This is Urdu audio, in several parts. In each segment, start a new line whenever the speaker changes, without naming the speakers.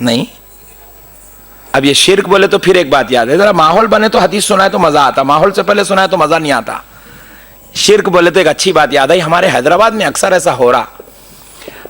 نہیں. اب یہ شرک بولے تو پھر ایک بات یاد ہے, ذرا ماحول بنے تو حدیث سنائے تو مزہ آتا, ماحول سے پہلے سنائے تو مزہ نہیں آتا. شرک بولے تو ایک اچھی بات یاد آئی, ہمارے حیدرآباد میں اکثر ایسا ہو رہا,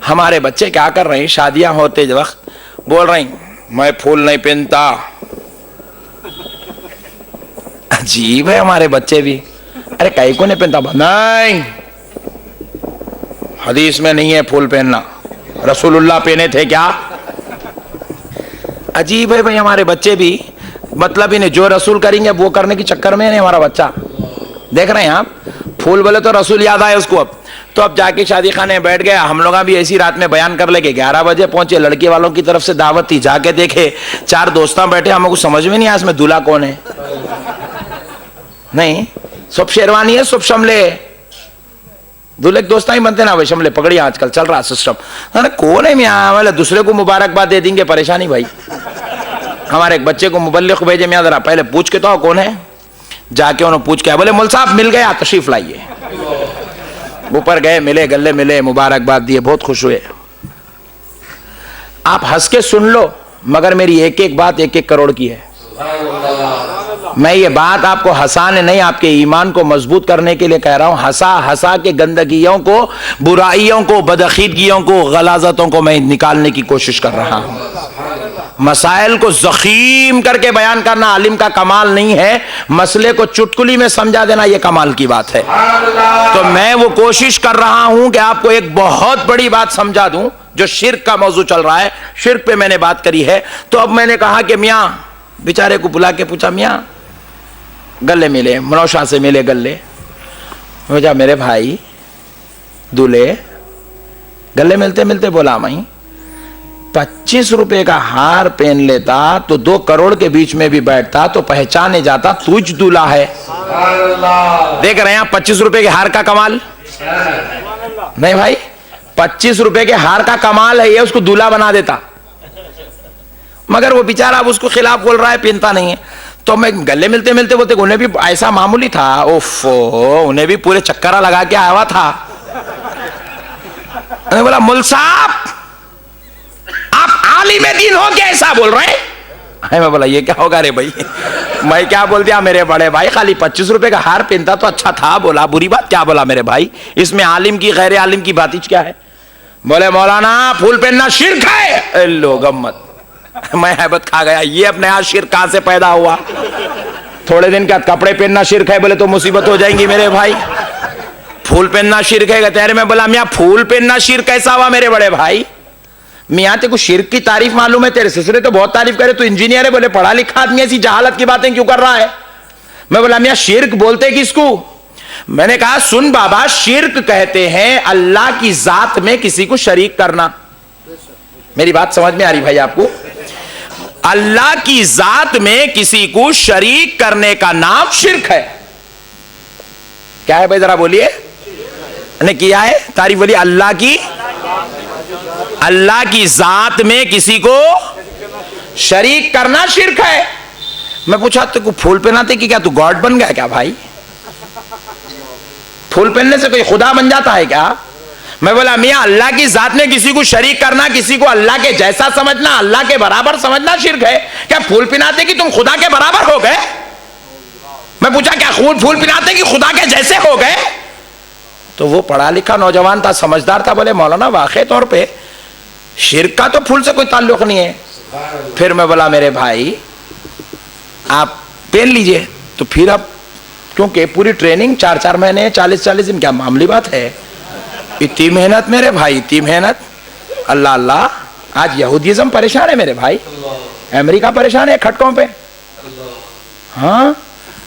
ہمارے بچے کیا کر رہے ہیں, شادیاں ہوتے وقت بول رہے ہیں میں پھول نہیں پہنتا. عجیب ہے ہمارے بچے بھی, ارے کئی کو نہیں پہنتا, نہیں حدیث میں نہیں ہے پھول پہننا, رسول اللہ پہنے تھے کیا. عجیب ہے بھائی ہمارے بچے بھی, مطلب انہیں جو رسول کریں گے وہ کرنے کی چکر میں نہیں. ہمارا بچہ دیکھ رہے ہیں آپ, پھول بولے تو رسول یاد آئے اس کو. اب تو اب جا کے شادی خانے میں بیٹھ گیا. ہم لوگ بھی ایسی رات میں بیان کر لے کے 11 بجے پہنچے, لڑکی والوں کی طرف سے دعوت تھی, جا کے دیکھے 4 دوستاں بیٹھے, ہمیں کچھ سمجھ میں نہیں آیا اس میں دولہا کون ہے. نہیں سب شیروانی ہے, سب شملے, دولہے کے دوستاں ہی بنتے نا وہ شملے پگڑی, آج کل چل رہا سسٹم. ارے کون ہے میاں, والے دوسرے کو مبارکباد دے دیں گے, پریشانی بھائی. ہمارے ایک بچے کو مبلغ بھیجے, میاں ذرا پہلے پوچھ کے تو کون ہے. جا کے انہوں پوچھ کے بولے مول صاحب مل گیا, تشریف لائیے. اوپر گئے, ملے, گلے ملے, مبارکباد دیے, بہت خوش ہوئے. آپ ہنس کے سن لو, مگر میری ایک ایک بات 1-1 کروڑ کی ہے. میں یہ بات آپ کو ہنسانے نہیں, آپ کے ایمان کو مضبوط کرنے کے لیے کہہ رہا ہوں. ہنسا ہنسا کے گندگیوں کو, برائیوں کو, بدعقیدگیوں کو, غلاظتوں کو میں نکالنے کی کوشش کر رہا ہوں. مسائل کو ضخیم کر کے بیان کرنا عالم کا کمال نہیں ہے, مسئلے کو چٹکلی میں سمجھا دینا یہ کمال کی بات ہے. تو میں وہ کوشش کر رہا ہوں کہ آپ کو ایک بہت بڑی بات سمجھا دوں. جو شرک کا موضوع چل رہا ہے, شرک پہ میں نے بات کری ہے. تو اب میں نے کہا کہ میاں, بیچارے کو بلا کے پوچھا, میاں گلے ملے, منوشا سے ملے گلے. مجھے میرے بھائی دولے, گلے ملتے ملتے بولا میں 25 روپے کا ہار پہن لیتا تو 2 کروڑ کے بیچ میں بھی بیٹھتا تو پہچانے جاتا تجھ دولہا ہے. دیکھ رہے ہیں 25 روپے کے ہار کا کمال نہیں بھائی, 25 روپے کے ہار کا کمال ہے یہ, اس کو دولہا بنا دیتا. مگر وہ بیچارہ اب اس کو خلاف بول رہا ہے, پہنتا نہیں ہے. تو میں گلے ملتے ملتے بولتے انہیں بھی ایسا معمولی تھا, انہیں بھی پورے چکرہ لگا کے آیا ہوا تھا. میں بولا مول صاحب آپ عالم دین ہو کے ایسا بول رہے ہیں. میں بولا یہ کیا ہوگا رے بھائی, میں کیا بول دیا میرے بڑے بھائی, خالی 25 روپے کا ہار پہنتا تو اچھا تھا. بولا بری بات کیا بولا میرے بھائی, اس میں عالم کی غیر عالم کی بات کیا ہے. بولے مولانا پھول پہننا شرک ہے. لو گمت, میں ہیبت کھا گیا, یہ اب نیا شرک کہاں سے پیدا ہوا. تھوڑے دن کا کپڑے پہننا شرک ہے بولے تو مصیبت ہو جائیں گی میرے بھائی. پھول پہننا شرک ہے تیرے. میں بولا میاں پھول پہننا شرک کیسا ہوا میرے بڑے بھائی. میاں تے کو شرک کی تعریف معلوم ہے, تیرے سسرے تو بہت تعریف کرے, تو انجینئر ہے, بولے پڑھا لکھا آدمی, ایسی جہالت کی باتیں کیوں کر رہا ہے. میں بولا میاں شرک بولتے کس کو. میں نے کہا سن بابا, شرک کہتے ہیں اللہ کی ذات میں کسی کو شریک کرنا. میری بات سمجھ میں آ رہی بھائی آپ کو. اللہ کی ذات میں کسی کو شریک کرنے کا نام شرک ہے. کیا ہے بھائی ذرا بولیے, نے کیا ہے تعریف بولیے. اللہ کی ذات میں کسی کو شریک کرنا شرک ہے. میں پوچھا تو کو پھول پہناتے کہ کیا تو گاڈ بن گیا کیا بھائی, پھول پہننے سے کوئی خدا بن جاتا ہے کیا. میں بولا میاں اللہ کی ذات میں کسی کو شریک کرنا, کسی کو اللہ کے جیسا سمجھنا, اللہ کے برابر سمجھنا شرک ہے. کیا پھول پہناتے کہ تم خدا کے برابر ہو گئے. میں پوچھا کیا پھول پہناتے کہ خدا کے جیسے ہو گئے. تو وہ پڑھا لکھا نوجوان تھا, سمجھدار تھا, بولے مولانا واقعی طور پہ شرک کا تو پھول سے کوئی تعلق نہیں ہے. پھر میں بولا میرے بھائی آپ پہن لیجئے. تو پھر اب کیونکہ پوری ٹریننگ 4 مہینے 40 دن, کیا معاملی بات ہے. اتنی محنت میرے بھائی, اتنی محنت. اللہ اللہ, آج یہودیزم پریشان ہے میرے بھائی, امریکہ پریشان ہے کھٹکوں پہ. ہاں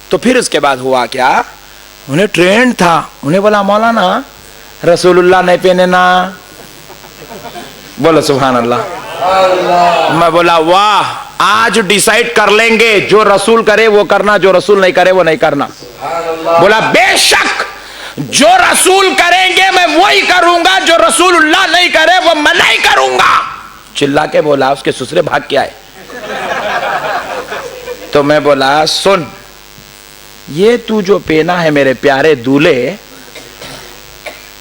تو پھر اس کے بعد ہوا کیا, انہیں ٹرینڈ تھا, انہیں بولا مولانا رسول اللہ نہیں پہنے نا. بولو سبحان اللہ. میں بولا واہ, آج ڈیسائیڈ کر لیں گے, جو رسول کرے وہ کرنا, جو رسول نہیں کرے وہ نہیں کرنا. بولا بے شک جو رسول کریں گے میں وہی کروں گا, جو رسول اللہ نہیں کرے وہ میں نہیں کروں گا. چلا کے بولا, اس کے سسرے بھاگ کے آئے. تو میں بولا سن, یہ تو جو پہنا ہے میرے پیارے دولے,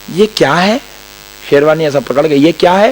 یہ کیا ہے. شیروانی ایسا پکڑ گئے, یہ کیا ہے.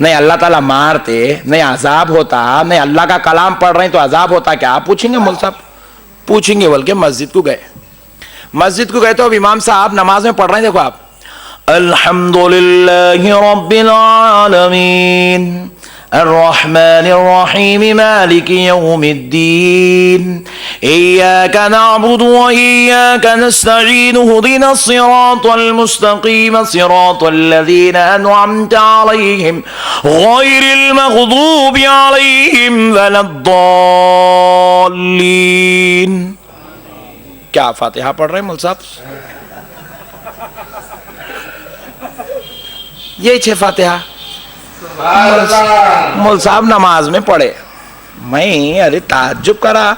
نہیں اللہ تعالیٰ مارتے، نہیں عذاب ہوتا، نہیں اللہ کا کلام پڑھ رہے ہیں تو عذاب ہوتا، کیا آپ پوچھیں گے؟ مول صاحب پوچھیں گے، بلکہ مسجد کو گئے تو اب امام صاحب نماز میں پڑھ رہے ہیں، دیکھو آپ الحمدللہ رب العالمین الرحمن الرحیم مالک یوم الدین ایاک نعبد و ایاک نستعین اهدنا الصراط المستقیم صراط الذین انعمت علیہم غیر المغضوب علیہم ولا الضالین. کیا فاتحہ پڑھ رہے ہیں مول صاحب؟ یہی 6 فاتحہ مول صاحب نماز میں پڑھے. میں ارے تعجب کرا،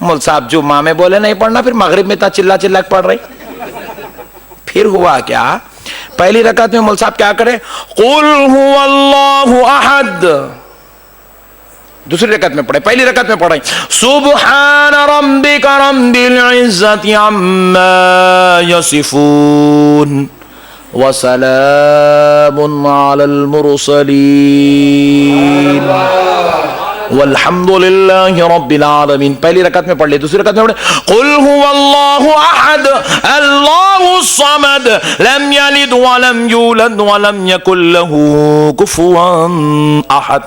مول صاحب جمعہ میں بولے نہیں پڑھنا، پھر مغرب میں تا چلا چلا پڑھ رہے. پھر ہوا کیا؟ پہلی رکعت میں مول صاحب کیا کرے؟ قل هو اللہ احد. دوسری رکعت میں پڑھے، پہلی رکعت میں پڑھے سبحان ربک رب العزت عما یصفون وسلام علی المرسلین والحمد للہ رب العالمین. پہلی رکعت میں پڑھ لی. دوسری رکعت میں پڑھے قل هو اللہ احد اللہ الصمد لم یلد ولم یولد ولم یکن له کفوا احد.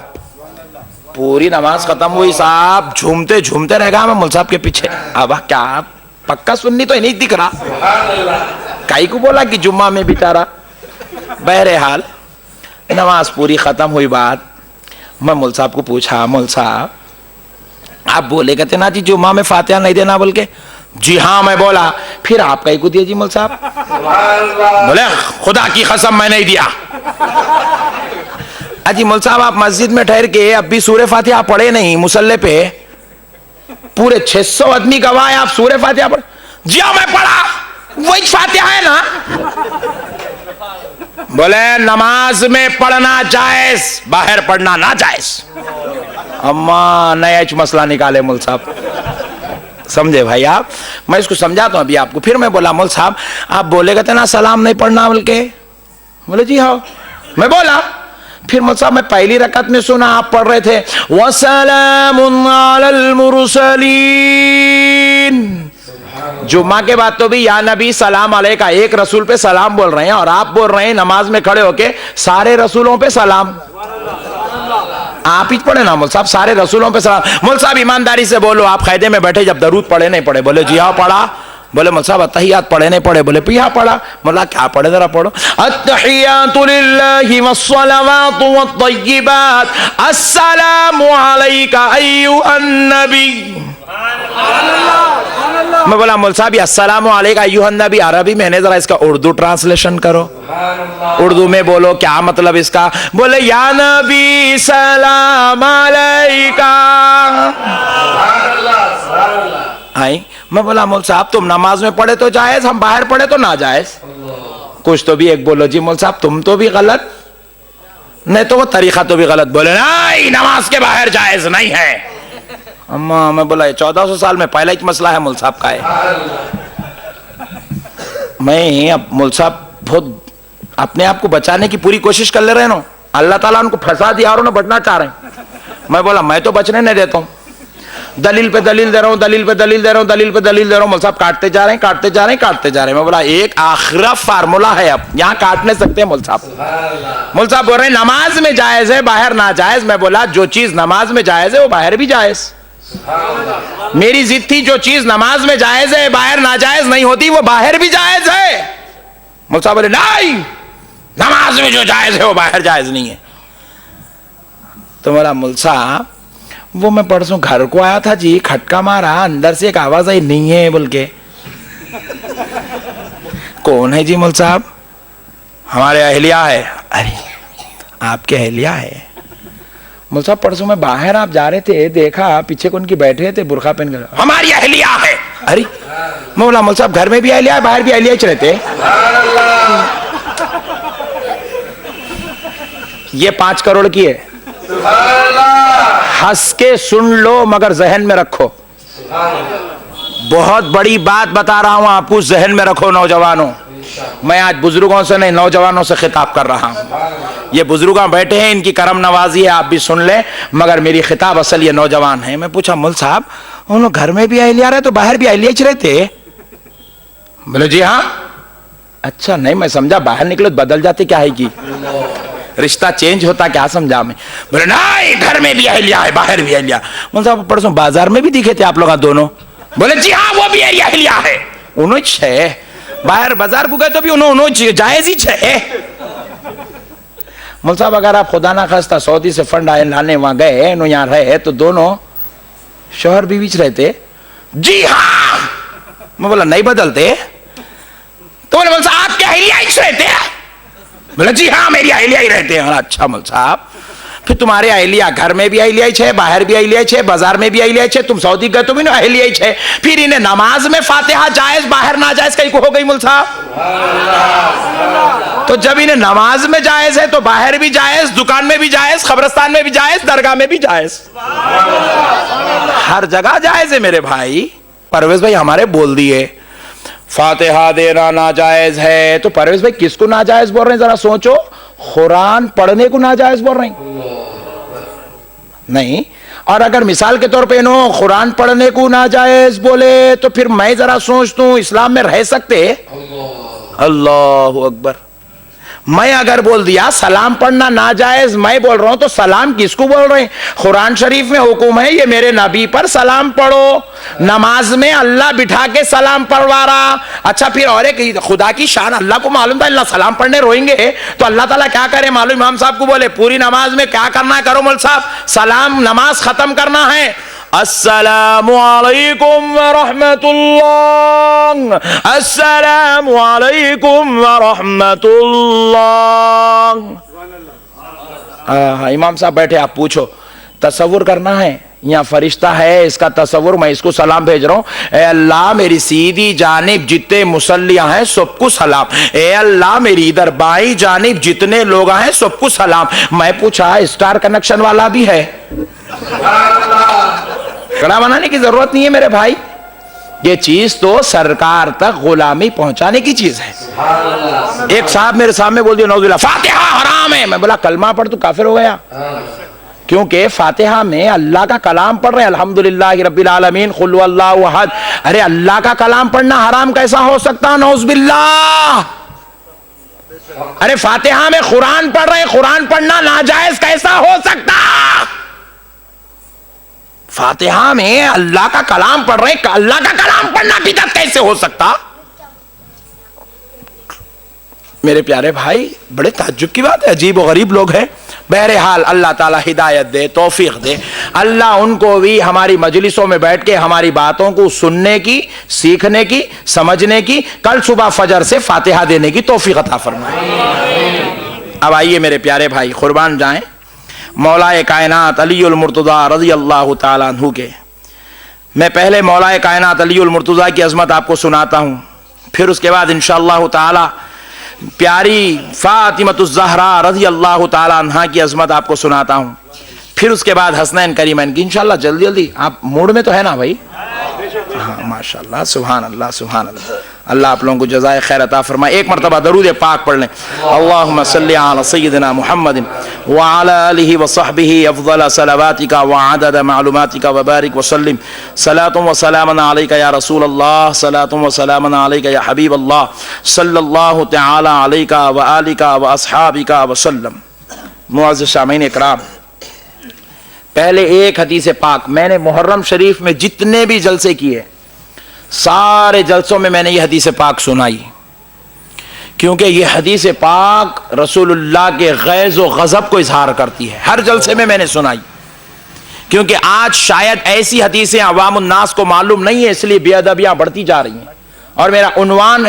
پوری نماز ختم ہوئی، صاحب جھومتے جھومتے رہ گا میں مول صاحب کے پیچھے. اب کیا پکا سننی تو نہیں دکھ رہا، کائی کو بولا کہ جمعہ میں بیچارہ. بہرحال نماز پوری ختم ہوئی. بات میں مول صاحب کو پوچھا، مول صاحب آپ بولے کہتے نا جی جمعہ میں فاتحہ نہیں دینا، بول کے جی ہاں میں بولا. پھر آپ کائی کو دیا جی مول صاحب؟ بولے خدا کی قسم میں نہیں دیا. اجی مول صاحب آپ مسجد میں ٹھہر کے اب بھی سورہ فاتحہ پڑھے نہیں مصلی پہ؟ پورے 600 آدمی گواہ ہیں، آپ سورہ فاتحہ پڑھ؟ جی ہاں میں پڑھا، وہی فاتحہ ہے نا. بولے نماز میں پڑھنا جائز، باہر پڑھنا ناجائز. اما نیا مسئلہ نکالے مول صاحب، سمجھے بھائی آپ؟ میں اس کو سمجھاتا ہوں ابھی آپ کو. پھر میں بولا مول صاحب آپ بولے کہتے نا سلام نہیں پڑھنا، بول کے بولے جی ہاں میں بولا. پھر مول صاحب میں پہلی رکعت میں سنا آپ پڑھ رہے تھے وَسَلَامٌ عَلَى الْمُرْسَلِينَ. جمعہ کے بعد تو بھی یا نبی سلام علیکہ، ایک رسول پہ سلام بول رہے ہیں، اور آپ بول رہے ہیں نماز میں کھڑے ہو کے سارے رسولوں پہ سلام. آپ ہی پڑھے نا مول صاحب سارے رسولوں پہ سلام. مول صاحب ایمانداری سے بولو، آپ قیدے میں بیٹھے جب درود پڑھے نہیں پڑھے؟ بولے جی ہاں پڑھا. بولے مول صاحب اتحیات پڑھے نہیں پڑھے؟ بولے پیا پڑھا. مولا کیا پڑھے ذرا پڑھو. التحیات للہ والصلوات والطیبات السلام علیکہ ایھا النبی. میں بولا مول صاحب السلام علیکہ ایھا النبی عربی میں ہے، ذرا اس کا اردو ٹرانسلیشن کرو، اردو میں بولو کیا مطلب اس کا. بولے یا نبی سلام علیکہ. آئی میں بولا مول صاحب تم نماز میں پڑھے تو جائز، ہم باہر پڑھے تو ناجائز. کچھ تو بھی ایک بولو جی مول صاحب تم تو بھی غلط، نہیں تو وہ طریقہ تو بھی غلط. بولے نہیں نماز کے باہر جائز نہیں ہے. اما میں بولا 1400 سال میں پہلا ایک مسئلہ ہے مول صاحب کا ہے. میں اب مول صاحب بہت اپنے آپ کو بچانے کی پوری کوشش کر لے رہے نا، اللہ تعالیٰ ان کو پھنسا دیا اور انہیں بچنا چاہ رہے ہیں. میں بولا میں تو بچنے نہیں دیتا ہوں، دلیل پہ دلیل دے رہا ہوں، دلیل پہ دلیل دے رہا ہوں، دلیل پہ دلیل دے رہا ہوں. مول صاحب کاٹتے جا رہے ہیں، کاٹتے جا رہے ہیں، کاٹتے جا رہے ہیں. میں بولا ایک آخری فارمولا ہے، اب یہاں کاٹ نہیں سکتے مول صاحب. مول صاحب بول رہے ہیں نماز میں جائز ہے باہر ناجائز. میں بولا جو چیز نماز میں جائز ہے وہ باہر بھی جائز. میری ضد تھی جو چیز نماز میں جائز ہے باہر ناجائز نہیں ہوتی وہ باہر بھی جائز ہے. مول صاحب بولے نہیں نماز میں جو جائز ہے وہ باہر جائز نہیں ہے. تو میرا مول صاحب وہ میں پرسوں گھر کو آیا تھا جی، کھٹکا مارا، اندر سے ایک آواز آئی نہیں ہے بول کے. کون ہے جی مول صاحب؟ ہمارے اہلیہ ہے. ارے آپ کے اہلیہ ہے؟ مول صاحب پرسوں میں باہر آپ جا رہے تھے، دیکھا پیچھے کون کی بیٹھے تھے برقع پہن کر. ہماری اہلیہ ہے. ارے میں بولا مول صاحب گھر میں بھی اہلیہ ہے باہر بھی اہلیہ ہی رہتے. یہ 5 کروڑ کی ہے، ہنس کے سن لو مگر ذہن میں رکھو. بہت بڑی بات بتا رہا ہوں آپ کو، ذہن میں رکھو نوجوانوں. میں آج بزرگوں سے نہیں نوجوانوں سے خطاب کر رہا ہوں. یہ بزرگاں بیٹھے ہیں, ان کی کرم نوازی ہے, آپ بھی سن لیں, مگر میری خطاب اصل یہ نوجوان ہے. میں پوچھا مول صاحب ان لوگ گھر میں بھی اہلیہ رہے تو باہر بھی اہلیہ ہی رہتے؟ بولے جی ہاں. اچھا نہیں, میں سمجھا باہر نکلے تو بدل جاتے کیا ہے کی رشتہ چینج ہوتا, کیا سمجھا میں. بولے نہیں گھر میں بھی اہلیہ ہے باہر بھی اہلیہ. مول صاحب پرسوں بازار میں بھی دکھے تھے آپ لوگ دونوں. بولے جی ہاں وہ بھی اہلیہ ہے. انہوں چھے باہر بازار کو گئے تو بھی انہوں جائز ہی چھے. مول صاحب اگر آپ خدا نہ خواستہ سعودی سے فنڈ آئے لانے وہاں گئے, انہوں یہاں رہے تو دونوں شوہر بیوی چ رہتے؟ جی ہاں. میں بولا نہیں بدلتے؟ تو بولے مول صاحب آپ کے اہلیہ ہی رہتے ہیں؟ بولا جی ہاں میری اہلیہ ہی رہتے ہیں. اچھا مول صاحب پھر تمہارے اہلیہ گھر میں بھی اہلیہ چھے, باہر بھی اہلیہ چھے, بازار میں بھی اہلیہ چھے, تم سعودی گئے تو بھی اہلیہ چھے. پھر انہیں نماز میں فاتحہ جائز باہر ناجائز کہیں کو ہو گئی مول صاحب؟ تو جب انہیں نماز میں جائز ہے تو باہر بھی جائز, دکان میں بھی جائز, قبرستان میں بھی جائز, درگاہ میں بھی جائز, ہر جگہ جائز ہے میرے بھائی. پرویز بھائی ہمارے بول دیے فاتحہ دینا ناجائز ہے, تو پرویز بھائی کس کو ناجائز بول رہے ہیں ذرا سوچو. قرآن پڑھنے کو ناجائز بول رہے ہیں؟ نہیں. اور اگر مثال کے طور پہ انہوں قرآن پڑھنے کو ناجائز بولے تو پھر میں ذرا سوچتا ہوں اسلام میں رہ سکتے؟ اللہ اکبر. میں اگر بول دیا سلام پڑھنا ناجائز, میں بول رہا ہوں تو سلام کس کو بول رہے ہیں؟ قرآن شریف میں حکم ہے یہ میرے نبی پر سلام پڑھو, نماز میں اللہ بٹھا کے سلام پڑھوا رہا. اچھا پھر اور ایک خدا کی شان اللہ کو معلوم تھا اللہ سلام پڑھنے روئیں گے تو اللہ تعالیٰ کیا کرے معلوم؟ امام صاحب کو بولے پوری نماز میں کیا کرنا ہے کرو مول صاحب, سلام نماز ختم کرنا ہے, السلام علیکم ورحمت اللہ, السلام علیکم ورحمت اللہ. امام صاحب بیٹھے, آپ پوچھو تصور کرنا ہے یہاں فرشتہ ہے اس کا تصور, میں اس کو سلام بھیج رہا ہوں, اے اللہ میری سیدھی جانب جتنے مصلیاں ہیں سب کو سلام, اے اللہ میری ادھر بائیں جانب جتنے لوگ ہیں سب کو سلام. میں پوچھا اسٹار کنیکشن والا بھی ہے؟ کڑا بنانے کی ضرورت نہیں ہے میرے بھائی, یہ چیز تو سرکار تک غلامی پہنچانے کی چیز ہے. ایک صاحب میرے سامنے بول دیا نعوذ باللہ فاتحہ حرام ہے. میں بولا کلمہ پڑھ تو کافر ہو گیا, کیونکہ فاتحہ میں اللہ کا کلام پڑھ رہے ہیں الحمدللہ رب العالمین قل هو اللہ احد. ارے اللہ کا کلام پڑھنا حرام کیسا ہو سکتا؟ نعوذ باللہ. ارے فاتحہ میں قرآن پڑھ رہے ہیں, قرآن پڑھنا ناجائز کیسا ہو سکتا؟ فاتحہ میں اللہ کا کلام پڑھ رہے ہیں, اللہ کا کلام پڑھنا بدعت کیسے ہو سکتا؟ میرے پیارے بھائی بڑے تعجب کی بات ہے, عجیب و غریب لوگ ہیں. بہرحال اللہ تعالیٰ ہدایت دے, توفیق دے. اللہ ان کو بھی ہماری مجلسوں میں بیٹھ کے ہماری باتوں کو سننے کی, سیکھنے کی, سمجھنے کی, کل صبح فجر سے فاتحہ دینے کی توفیق عطا فرمائے. اب آئیے میرے پیارے بھائی قربان جائیں مولا کائنات علی المرتضیٰ رضی اللہ تعالیٰ عنہ کے. میں پہلے مولا کائنات علی المرتضیٰ کی عظمت آپ کو سناتا ہوں, پھر اس کے بعد انشاءاللہ تعالی پیاری فاطمۃ الزہرا رضی اللہ تعالیٰ عنہ کی عظمت آپ کو سناتا ہوں, پھر اس کے بعد حسنین کریمین کی انشاءاللہ. جلدی جلدی آپ موڈ میں تو ہے نا بھائی؟ ہاں ماشاءاللہ سبحان اللہ سبحان اللہ. اللہ آپ لوگوں کو جزائے خیر عطا فرمائے. ایک مرتبہ درود پاک پڑھ لیں. اللہم صلی علی سیدنا محمد وعلی آلہ وصحبہ افضل صلواتک وعدد معلوماتک وبارک وسلم. صلاۃ و سلام علیک یا رسول اللہ, صلاۃ و سلام علیک یا حبیب اللہ, صلی اللہ تعالی علیک وآلک واصحابک وسلم. معزز سامعین اکرام, پہلے ایک حدیث پاک میں نے محرم شریف میں جتنے بھی جلسے کیے سارے جلسوں میں نے یہ حدیث پاک سنائی, کیونکہ یہ حدیث پاک رسول اللہ کے غیظ و غضب کو اظہار کرتی ہے. ہر جلسے میں نے سنائی, کیونکہ آج شاید ایسی حدیثیں عوام الناس کو معلوم نہیں ہے, اس لیے بے ادبیاں بڑھتی جا رہی ہیں. اور میرا عنوان ہے